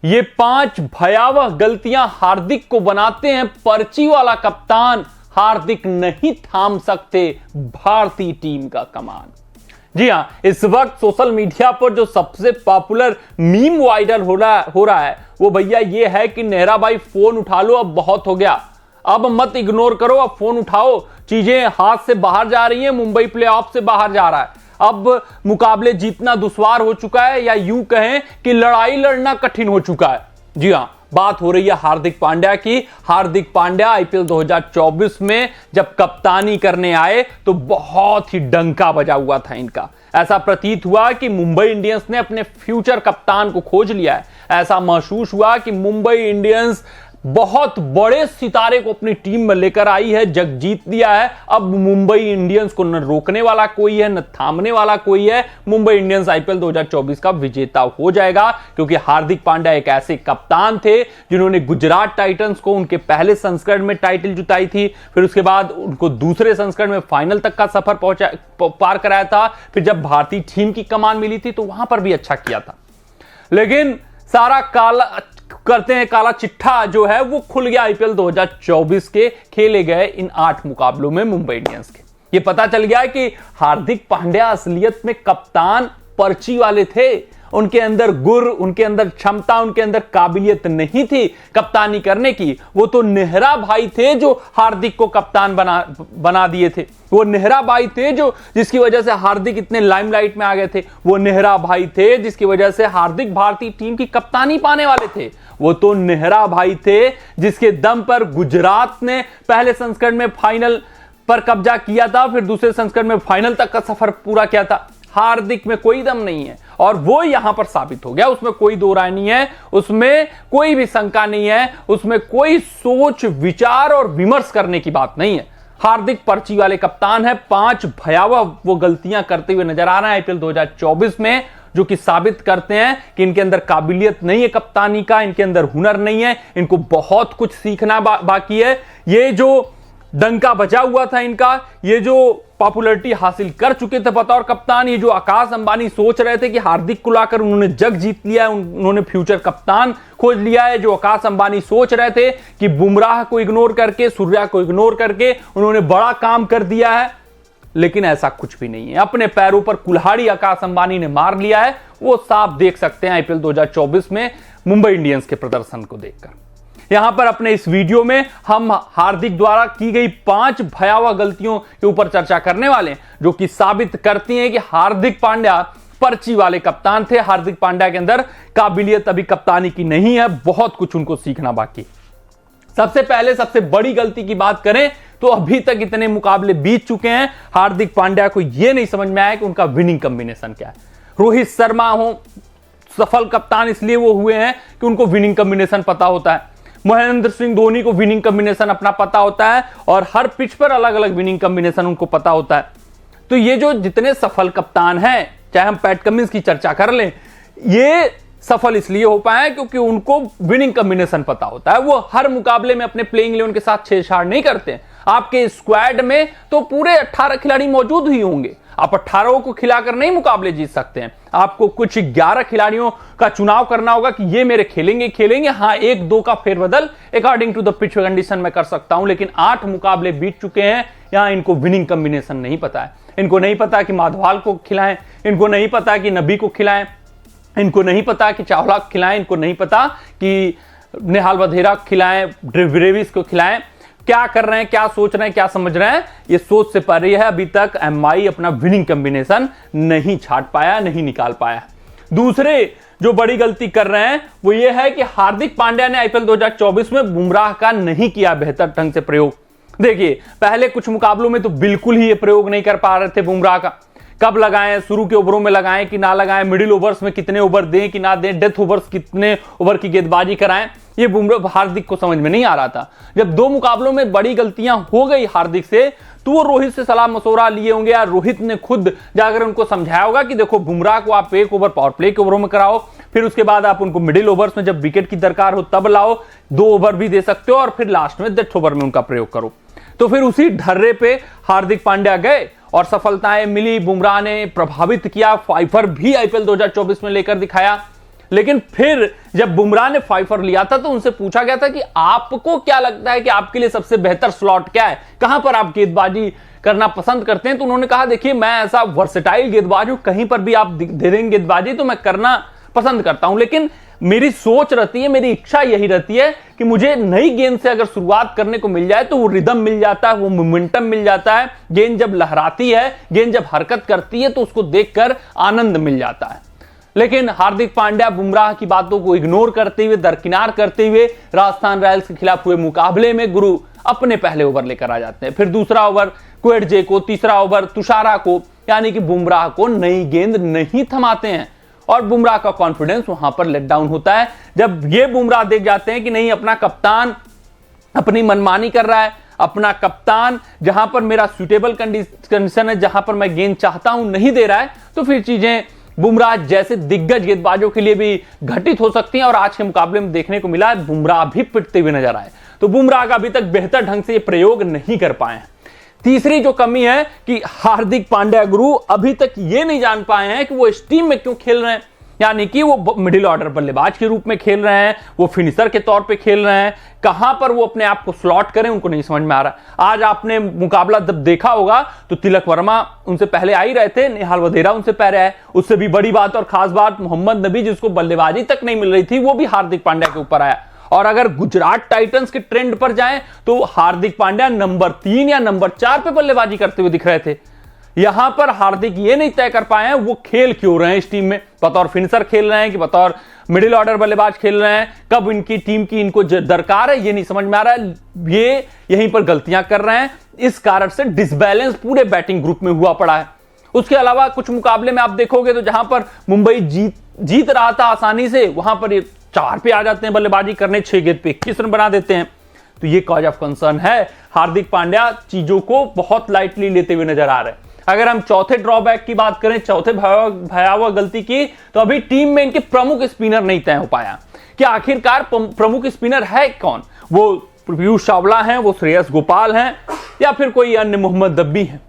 ये 5 भयावह गलतियां हार्दिक को बनाते हैं पर्ची वाला कप्तान। हार्दिक नहीं थाम सकते भारतीय टीम का कमान। जी हां, इस वक्त सोशल मीडिया पर जो सबसे पॉपुलर मीम वायरल हो रहा है वो भैया ये है कि नेहरा भाई फोन उठा लो, अब बहुत हो गया, अब मत इग्नोर करो, अब फोन उठाओ, चीजें हाथ से बाहर जा रही हैं, मुंबई प्लेऑफ से बाहर जा रहा है, अब मुकाबले जीतना दुश्वार हो चुका है, या यूं कहें कि लड़ाई लड़ना कठिन हो चुका है। जी हां, बात हो रही है हार्दिक पांड्या की। हार्दिक पांड्या आईपीएल 2024 में जब कप्तानी करने आए तो बहुत ही डंका बजा हुआ था इनका। ऐसा प्रतीत हुआ कि मुंबई इंडियंस ने अपने फ्यूचर कप्तान को खोज लिया है। ऐसा महसूस हुआ कि मुंबई इंडियंस बहुत बड़े सितारे को अपनी टीम में लेकर आई है, जग जीत दिया है। अब मुंबई इंडियंस को न रोकने वाला कोई है, न थामने वाला कोई है। मुंबई इंडियंस आईपीएल 2024 का विजेता हो जाएगा, क्योंकि हार्दिक पांड्या एक ऐसे कप्तान थे जिन्होंने गुजरात टाइटंस को उनके पहले संस्करण में टाइटल जिताई थी, फिर उसके बाद उनको दूसरे संस्करण में फाइनल तक का सफर पार कराया था। फिर जब भारतीय टीम की कमान मिली थी तो वहां पर भी अच्छा किया था। लेकिन सारा काला चिट्ठा जो है वो खुल गया आईपीएल 2024 के खेले गए इन 8 मुकाबलों में मुंबई इंडियंस के। ये पता चल गया कि हार्दिक पांड्या असलियत में कप्तान पर्ची वाले थे। उनके अंदर गुर, उनके अंदर क्षमता, उनके अंदर काबिलियत नहीं थी कप्तानी करने की। वो तो नेहरा भाई थे जो हार्दिक को कप्तान बना दिए थे। वो नेहरा भाई थे जो जिसकी वजह से हार्दिक इतने लाइमलाइट में आ गए थे। वो नेहरा भाई थे जिसकी वजह से हार्दिक भारतीय टीम की कप्तानी पाने वाले थे। वो तो नेहरा भाई थे जिसके दम पर गुजरात ने पहले संस्करण में फाइनल पर कब्जा किया था, फिर दूसरे संस्करण में फाइनल तक का सफर पूरा किया था। हार्दिक में कोई दम नहीं है और वो यहां पर साबित हो गया। उसमें कोई दो राय नहीं है, उसमें कोई भी शंका नहीं है, उसमें कोई सोच विचार और विमर्श करने की बात नहीं है। हार्दिक पर्ची वाले कप्तान है। 5 भयावह वो गलतियां करते हुए नजर आ रहे हैं आईपीएल 2024 में, जो कि साबित करते हैं कि इनके अंदर काबिलियत नहीं है कप्तानी का, इनके अंदर हुनर नहीं है, इनको बहुत कुछ सीखना बाकी है। ये जो डंका बजा हुआ था इनका, ये जो पॉपुलैरिटी हासिल कर चुके थे बतौर कप्तान, ये जो आकाश अंबानी सोच रहे थे कि हार्दिक को लाकर उन्होंने जग जीत लिया है, उन्होंने फ्यूचर कप्तान खोज लिया है, जो आकाश अंबानी सोच रहे थे कि बुमराह को इग्नोर करके, सूर्या को इग्नोर करके उन्होंने बड़ा काम कर दिया है, लेकिन ऐसा कुछ भी नहीं है। अपने पैरों पर कुल्हाड़ी आकाश अंबानी ने मार लिया है। वो साफ देख सकते हैं आईपीएल 2024 में मुंबई इंडियंस के प्रदर्शन को देखकर। यहां पर अपने इस वीडियो में हम हार्दिक द्वारा की गई 5 भयावह गलतियों के ऊपर चर्चा करने वाले हैं, जो कि साबित करती हैं कि हार्दिक पांड्या पर्ची वाले कप्तान थे। हार्दिक पांड्या के अंदर काबिलियत अभी कप्तानी की नहीं है, बहुत कुछ उनको सीखना बाकी। सबसे पहले सबसे बड़ी गलती की बात करें तो अभी तक इतने मुकाबले बीत चुके हैं, हार्दिक पांड्या को यह नहीं समझ में आया कि उनका विनिंग कॉम्बिनेशन क्या है। रोहित शर्मा हो सफल कप्तान इसलिए वो हुए हैं कि उनको विनिंग कॉम्बिनेशन पता होता है। महेंद्र सिंह धोनी को विनिंग कॉम्बिनेशन अपना पता होता है और हर पिच पर अलग अलग विनिंग कॉम्बिनेशन उनको पता होता है। तो ये जो जितने सफल कप्तान हैं, चाहे हम पैट कमिंस की चर्चा कर लें, ये सफल इसलिए हो पाए क्योंकि उनको विनिंग कॉम्बिनेशन पता होता है। वो हर मुकाबले में अपने प्लेइंग 11 के साथ छेड़छाड़ नहीं करते। आपके स्क्वाड में तो पूरे 18 खिलाड़ी मौजूद ही होंगे, आप 18 को खिलाकर नहीं मुकाबले जीत सकते हैं। आपको कुछ 11 खिलाड़ियों का चुनाव करना होगा कि ये मेरे खेलेंगे। हाँ, 1-2 का फेरबदल according to the pitch condition में कर सकता हूं, लेकिन 8 मुकाबले बीत चुके हैं, यहां इनको विनिंग कॉम्बिनेशन नहीं पता है। इनको नहीं पता कि माधवाल को खिलाएं, इनको नहीं पता कि नबी को खिलाएं, इनको नहीं पता कि चावला को खिलाएं, इनको नहीं पता कि नेहाल वधेरा को खिलाएं, ब्रेविस को खिलाएं। क्या कर रहे हैं, क्या सोच रहे हैं, क्या समझ रहे हैं, ये सोच से परे है। अभी तक एमआई अपना विनिंग कॉम्बिनेशन नहीं छाट पाया, नहीं निकाल पाया। दूसरे जो बड़ी गलती कर रहे हैं वो ये है कि हार्दिक पांड्या ने आईपीएल 2024 में बुमराह का नहीं किया बेहतर ढंग से प्रयोग। देखिए, पहले कुछ मुकाबलों में तो बिल्कुल ही ये प्रयोग नहीं कर पा रहे थे बुमराह का। कब लगाएं, शुरू के ओवरों में लगाएं कि ना लगाएं, मिडिल ओवर्स में कितने ओवर दें कि ना दें, डेथ ओवर्स कितने ओवर की गेंदबाजी कराएं, ये बुमराह हार्दिक को समझ में नहीं आ रहा था। जब 2 मुकाबलों में बड़ी गलतियां हो गई हार्दिक से, तो वो रोहित से सलाह मशवरा लिए होंगे या रोहित ने खुद जाकर उनको समझाया होगा कि देखो, बुमराह को आप 1 ओवर पावर प्ले के ओवरों में कराओ, फिर उसके बाद आप उनको मिडिल ओवर्स में जब विकेट की दरकार हो तब लाओ, 2 ओवर भी दे सकते हो और फिर लास्ट में डेथ ओवर में उनका प्रयोग करो। तो फिर उसी ढर्रे पे हार्दिक पांड्या गए और सफलताएं मिली। बुमराह ने प्रभावित किया, फाइफर भी आईपीएल 2024 में लेकर दिखाया। लेकिन फिर जब बुमराह ने 5 for लिया था तो उनसे पूछा गया था कि आपको क्या लगता है कि आपके लिए सबसे बेहतर स्लॉट क्या है, कहां पर आप गेंदबाजी करना पसंद करते हैं। तो उन्होंने कहा देखिए मैं ऐसा वर्सेटाइल गेंदबाज हूं, कहीं पर भी आप दे देंगे गेंदबाजी तो मैं करना पसंद करता हूं, लेकिन मेरी सोच रहती है, मेरी इच्छा यही रहती है कि मुझे नई गेंद से अगर शुरुआत करने को मिल जाए तो वो रिदम मिल जाता है, वो मोमेंटम मिल जाता है। गेंद जब लहराती है, गेंद जब हरकत करती है तो उसको देखकर आनंद मिल जाता है। लेकिन हार्दिक पांड्या बुमराह की बातों को इग्नोर करते हुए, दरकिनार करते हुए राजस्थान रॉयल्स के खिलाफ हुए मुकाबले में गुरु अपने पहले ओवर लेकर आ जाते हैं। फिर दूसरा ओवर क्वेटजे को, तीसरा ओवर तुषारा को, यानी कि बुमराह को नई गेंद नहीं थमाते हैं और बुमराह का कॉन्फिडेंस वहां पर लेट डाउन होता है। जब ये बुमराह देख जाते हैं कि नहीं, अपना कप्तान अपनी मनमानी कर रहा है, अपना कप्तान जहां पर मेरा सुटेबल कंडीशन है, जहां पर मैं गेंद चाहता हूं नहीं दे रहा है, तो फिर चीजें बुमराह जैसे दिग्गज गेंदबाजों के लिए भी घटित हो सकती हैं। और आज के मुकाबले में देखने को मिला बुमराह भी पिटते हुए नजर आए। तो बुमराह का अभी तक बेहतर ढंग से ये प्रयोग नहीं कर पाए हैं। तीसरी जो कमी है कि हार्दिक पांड्या गुरु अभी तक ये नहीं जान पाए हैं कि वो इस टीम में क्यों खेल रहे हैं, यानी कि वो मिडिल ऑर्डर बल्लेबाज के रूप में खेल रहे हैं, वो फिनिशर के तौर पे खेल रहे हैं, कहां पर वो अपने आप को स्लॉट करें उनको नहीं समझ में आ रहा। आज आपने मुकाबला जब देखा होगा तो तिलक वर्मा उनसे पहले आ ही रहे थे, नेहाल वधेरा उनसे पहले आए। उससे भी बड़ी बात और खास बात, मोहम्मद नबी जिसको बल्लेबाजी तक नहीं मिल रही थी वो भी हार्दिक पांड्या के ऊपर आया। और अगर गुजरात टाइटंस के ट्रेंड पर जाएं तो हार्दिक पांड्या नंबर 3 या नंबर 4 पे बल्लेबाजी करते हुए दिख रहे थे। यहां पर हार्दिक ये नहीं तय कर पाए हैं वो खेल क्यों रहे हैं इस टीम में, बतौर फिनिशर खेल रहे हैं कि बतौर मिडिल ऑर्डर बल्लेबाज खेल रहे हैं, कब इनकी टीम की इनको दरकार है ये नहीं समझ में आ रहा है। ये यहीं पर गलतियां कर रहे हैं, इस कारण से डिसबैलेंस पूरे बैटिंग ग्रुप में हुआ पड़ा है। उसके अलावा कुछ मुकाबले में आप देखोगे तो जहां पर मुंबई जीत रहा था आसानी से, वहां पर ये 4 पे आ जाते हैं बल्लेबाजी करने, 6 गेंद पे 21 रन बना देते हैं। तो ये कॉज ऑफ कंसर्न है। हार्दिक पांड्या चीजों को बहुत लाइटली लेते हुए नजर आ रहे हैं। अगर हम चौथे ड्रॉबैक की बात करें, चौथे भयावह गलती की, तो अभी टीम में इनके प्रमुख स्पिनर नहीं तय हो पाया कि आखिरकार प्रमुख स्पिनर है कौन। वो पीयूष चावला हैं, वो श्रेयस गोपाल हैं, या फिर कोई अन्य मोहम्मद नबी है।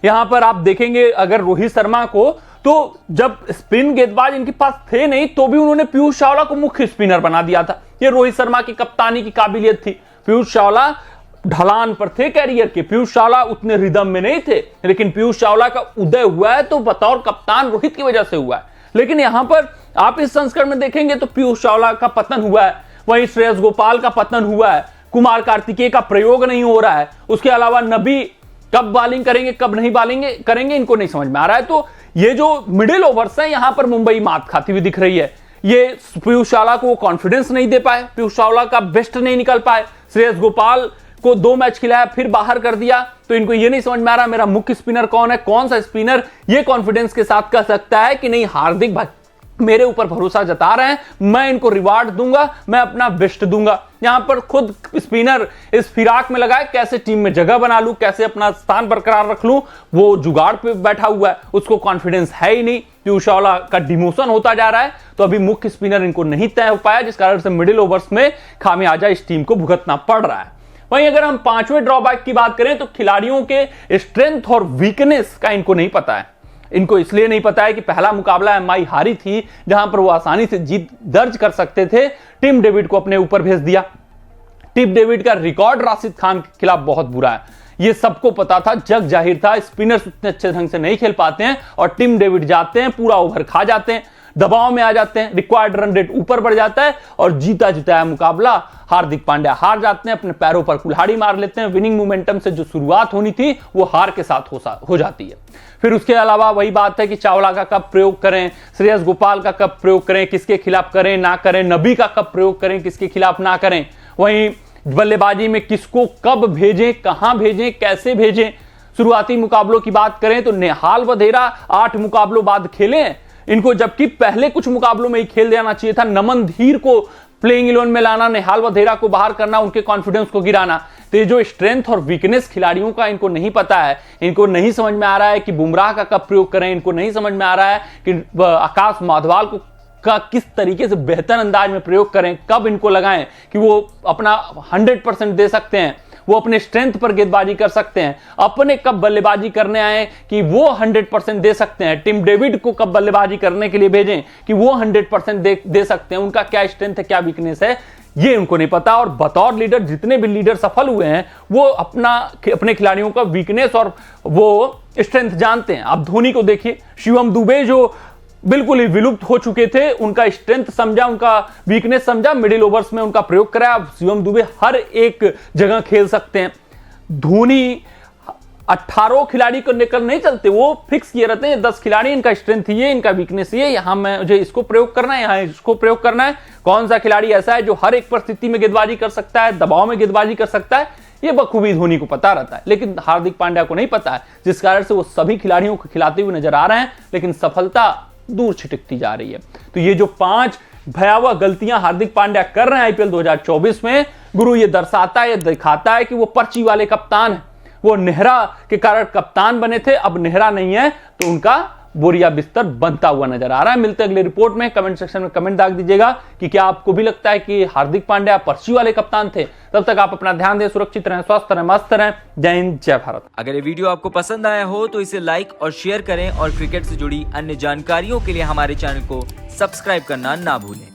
यहां पर आप देखेंगे अगर रोहित शर्मा को, तो जब स्पिन गेंदबाज इनके पास थे नहीं तो भी उन्होंने पीयूष चावला को मुख्य स्पिनर बना दिया था। ये रोहित शर्मा की कप्तानी की काबिलियत थी। पीयूष चावला ढलान पर थे कैरियर के, पीयूष चावला उतने रिदम में नहीं थे, लेकिन पीयूष चावला का उदय हुआ है तो बतौर कप्तान रोहित की वजह से हुआ है। लेकिन यहां पर आप इस संस्करण में देखेंगे तो पीयूष चावला का पतन हुआ है, वहीं श्रेयस गोपाल का पतन हुआ है, कुमार कार्तिकेय का प्रयोग नहीं हो रहा है। उसके अलावा नबी कब बॉलिंग करेंगे कब नहीं बॉलिंग करेंगे इनको नहीं समझ में आ रहा है। तो ये जो मिडिल ओवर्स है यहां पर मुंबई मात खाती हुई दिख रही है। ये पीयूष चावला को कॉन्फिडेंस नहीं दे पाए, पीयूष चावला का बेस्ट नहीं निकल पाए, श्रेयस गोपाल को 2 मैच खिलाया फिर बाहर कर दिया, तो इनको ये नहीं समझ में आ रहा मेरा मुख्य स्पिनर कौन है, कौन सा स्पिनर ये कॉन्फिडेंस के साथ कह सकता है कि नहीं हार्दिक भाई मेरे ऊपर भरोसा जता रहे हैं, मैं इनको रिवार्ड दूंगा, मैं अपना बेस्ट दूंगा। यहां पर खुद स्पिनर इस फिराक में लगा है कैसे टीम में जगह बना लूं, कैसे अपना स्थान बरकरार रख लूं, वो जुगाड़ पे बैठा हुआ है, उसको कॉन्फिडेंस है ही नहीं। पीयूष चावला का डिमोशन होता जा रहा है, तो अभी मुख्य स्पिनर इनको नहीं तय हो पाया, जिस कारण से मिडिल ओवर्स में खामियाजा इस टीम को भुगतना पड़ रहा है। वहीं अगर हम 5वें ड्रॉबैक की बात करें तो खिलाड़ियों के स्ट्रेंथ और वीकनेस का इनको नहीं पता है। इनको इसलिए नहीं पता है कि पहला मुकाबला एमआई हारी थी जहां पर वो आसानी से जीत दर्ज कर सकते थे, टिम डेविड को अपने ऊपर भेज दिया। टिम डेविड का रिकॉर्ड राशिद खान के खिलाफ बहुत बुरा है, ये सबको पता था, जग जाहिर था। स्पिनर्स उतने अच्छे ढंग से नहीं खेल पाते हैं और टिम डेविड जाते हैं, पूरा ओवर खा जाते हैं, दबाव में आ जाते हैं, रिक्वायर्ड रन रेट ऊपर बढ़ जाता है और जीता जिताया मुकाबला हार्दिक पांड्या हार जाते हैं, अपने पैरों पर कुल्हाड़ी मार लेते हैं। विनिंग मोमेंटम से जो शुरुआत होनी थी वो हार के साथ हो जाती है। फिर उसके अलावा वही बात है कि चावला का कब प्रयोग करें, श्रेयस गोपाल का कब प्रयोग करें, किसके खिलाफ करें ना करें, नबी का कब प्रयोग करें, किसके खिलाफ ना करें। वहीं बल्लेबाजी में किसको कब भेजें, कहां भेजें, कैसे भेजें। शुरुआती मुकाबलों की बात करें तो नेहाल वधेरा 8 मुकाबलों बाद खेले इनको, जबकि पहले कुछ मुकाबलों में ही खेल देना चाहिए था। नमन धीर को प्लेइंग 11 में लाना, नेहाल वधेरा को बाहर करना, उनके कॉन्फिडेंस को गिराना। तो ये जो स्ट्रेंथ और वीकनेस खिलाड़ियों का इनको नहीं पता है, इनको नहीं समझ में आ रहा है कि बुमराह का कब प्रयोग करें, इनको नहीं समझ में आ रहा है कि आकाश माधवाल को का किस तरीके से बेहतर अंदाज में प्रयोग करें, कब इनको लगाएं कि वो अपना 100% दे सकते हैं। वो अपने स्ट्रेंथ पर गेंदबाजी कर सकते हैं, अपने कब बल्लेबाजी करने आए कि वो 100% दे सकते हैं, टिम डेविड को कब बल्लेबाजी करने के लिए भेजें कि वो 100% दे सकते हैं, उनका क्या स्ट्रेंथ है क्या वीकनेस है ये उनको नहीं पता। और बतौर लीडर जितने भी लीडर सफल हुए हैं वो अपने खिलाड़ियों का वीकनेस और वो स्ट्रेंथ जानते हैं। अब धोनी को देखिए, शिवम दुबे जो बिल्कुल ही विलुप्त हो चुके थे, उनका स्ट्रेंथ समझा, उनका वीकनेस समझा, मिडिल ओवर्स में उनका प्रयोग कराया। अब शिवम दुबे हर एक जगह खेल सकते हैं। धोनी 18 खिलाड़ी को लेकर नहीं चलते, वो फिक्स किए रहते हैं 10 खिलाड़ी, इनका स्ट्रेंथ ये, इनका वीकनेस ये, यहां मुझे इसको प्रयोग करना है, यहां इसको प्रयोग करना है। कौन सा खिलाड़ी ऐसा है जो हर एक परिस्थिति में गेंदबाजी कर सकता है, दबाव में गेंदबाजी कर सकता है, ये बखूबी धोनी को पता रहता है, लेकिन हार्दिक पांड्या को नहीं पता है, जिस कारण से वो सभी खिलाड़ियों को खिलाते हुए नजर आ रहे हैं, लेकिन सफलता दूर छिटकती जा रही है। तो ये जो 5 भयावह गलतियां हार्दिक पांड्या कर रहे हैं आईपीएल 2024 में, गुरु ये दर्शाता है, दिखाता है कि वो पर्ची वाले कप्तान हैं। वो नेहरा के कारण कप्तान बने थे, अब नेहरा नहीं है तो उनका बोरिया बिस्तर बनता हुआ नजर आ रहा है। मिलते हैं अगले रिपोर्ट में। कमेंट सेक्शन में कमेंट दाग दीजिएगा कि क्या आपको भी लगता है कि हार्दिक पांड्या पर्ची वाले कप्तान थे। तब तक आप अपना ध्यान दें, सुरक्षित रहें, स्वस्थ रहें, मस्त रहें। जय हिंद, जय भारत। अगर ये वीडियो आपको पसंद आया हो तो इसे लाइक और शेयर करें और क्रिकेट से जुड़ी अन्य जानकारियों के लिए हमारे चैनल को सब्सक्राइब करना ना भूलें।